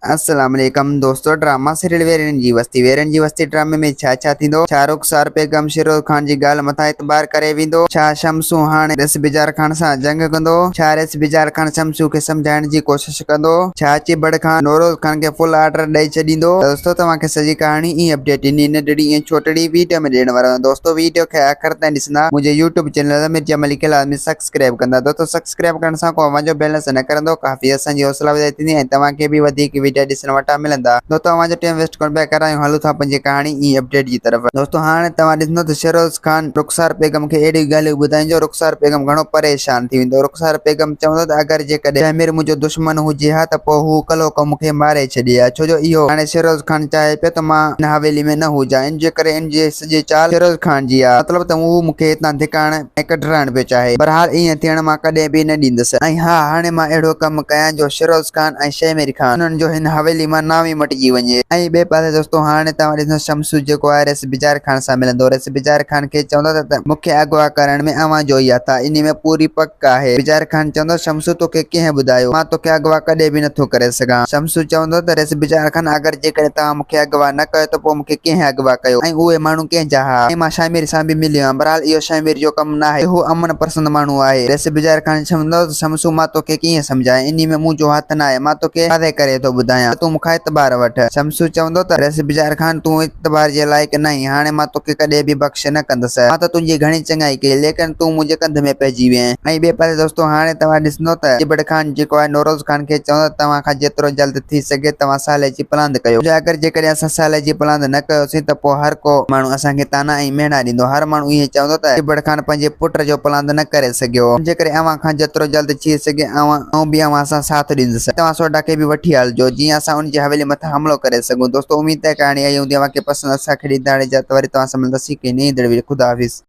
अस्सलाम वालेकुम दोस्तों। ड्रामा सीरियल वीरन जी वस्ती ड्रामे में छा थींदो। छा रुखसार बेगम शिरोज खान जी ॻाल्हि मथां एतबार करे वेंदो। छा शमसू हाणे रेस बिजार खान सां जंग कंदो। छा रेस बिजार खान शमसू खे समझाइण जी कोशिश कंदो। छा चिबड़ खान नौरोज खान खे फुल ऑर्डर ॾेई छॾींदो। दोस्तों तव्हांखे सॼी कहाणी ई अपडेट इन नंढड़ी ऐं छोटड़ी वीडियो में ॾियण वारो आहियां। दोस्तों वीडियो खे आख़िर ताईं ॾिसंदा। मुंहिंजे यूट्यूब चैनल मिर्जा मलिक खे लाज़मी सब्सक्राइब कंदा। दोस्तों सब्सक्राइब करण सां को अवां जो बैलेंस न करंदो। काफ़ी असांजी हौसला अफ़ज़ाई थींदी ऐं तव्हांखे बि वधीक वीडियो ॾिसण वटां मिलंदा। दोस्तों अवां जो टाइम वेस्ट करण बगैर हलूं था पंहिंजी कहाणी ई अपडेट जी तरफ़। दोस्तों हाणे तव्हां ॾिसंदो त शिरोज खान रुखसार बेगम खे अहिड़ी ॻाल्हियूं ॿुधाईंदो। रुखसार बेगम घणो परेशान थी वेंदो। रुखसार बेगम चवंदो त अगरि जेकॾहिं शमीर मुंहिंजो दुश्मन हुजे हा त पोइ हू कलो को मूंखे मारे छॾे हा। छो जो इहो हाणे शिरोज खान चाहे पियो त मां हिन हवेली में न हुजां। इन जे करे इन जी सॼी चाल शिरोज खान जी आहे। मतिलबु त हू मूंखे हितां धिकाइण ऐं कढाइण पियो चाहे। बहरहाल ईअं थियण मां कॾहिं बि न ॾींदुसि। ऐं हा हाणे मां अहिड़ो कमु कयां जो शिरोज खान ऐं शमीर खान उन्हनि जो हिन हवेली मां नाम ई मटिजी वञे। ऐं ॿिए पासे दोस्तों हाणे तव्हां ॾिसो शमसू जेको आहे रेस बिजार खान सां मिलंदो। रेस बिजार खान खे चवंदो त मूंखे अगवा करण में अवां जो ई हथ आहे। इन में पूरी पक आहे। बिजार खान चवंदो शमसू तोखे कंहिं ॿुधायो मां तोखे अगवा कॾहिं बि नथो करे सघां। शमसू चवंदो त रेस बिजार खान अगरि जेकॾहिं तव्हां मूंखे अगवा न कयो त पोइ मूंखे कंहिं अगवा कयो ऐं उहे माण्हू कंहिंजा हुआ। ऐं मां शामिर सां बि मिलियो आहियां। बहरहाल इहो शामिर जो कमु न आहे। हू अमन पसंद माण्हू आहे। रेस बिजार खान चवंदो शमसू मां तोखे कीअं सम्झायां। इन में मुंहिंजो हथ न आहे। मां तोखे वादे करे थो ॿुधायां तूं मूंखां एतबार वठ। शमसू चवंदो त रेस बिजार खान तूं एतबार जे लाइक़ न आहीं। हाणे मां तोखे कॾहिं बि बख़्श न कंदुसि। मां त तुंहिंजी घणी चङाई कई लेकिन तूं मुंहिंजे कंध में पइजी वएं। ऐं ॿिए पासे दोस्तों हाणे तव्हां ॾिसंदो त चिबड़ खान जेको आहे नौरोज खान खे चवंदो तव्हां खां जेतिरो जल्द थी सघे तव्हां साले जी प्लान कयो। अगरि जेकॾहिं असां साले जी प्लान न कयोसीं त पोइ हर को माण्हू असांखे ताना ऐं मेणा ॾींदो। हर माण्हू ईअं चवंदो त चिबड़ खान पंहिंजे पुट जो प्लान न करे सघियो। जे करे अव्हां खां जेतिरो जल्द थी सघे ऐं बि अव्हां सां साथ ॾींदुसि। तव्हां सोडा खे बि वठी हलिजो जीअं असां उनजी हवेली मथां हमलो करे सघूं। दोस्तों उम्मीद है कहानी आई हूंदी। अव्हांखे पसंदि असांखे ॾींदा इजाज़त। वरी तव्हां सां मिलंदासीं कंहिं नई वीडियो में। ख़ुदा हाफ़िज़।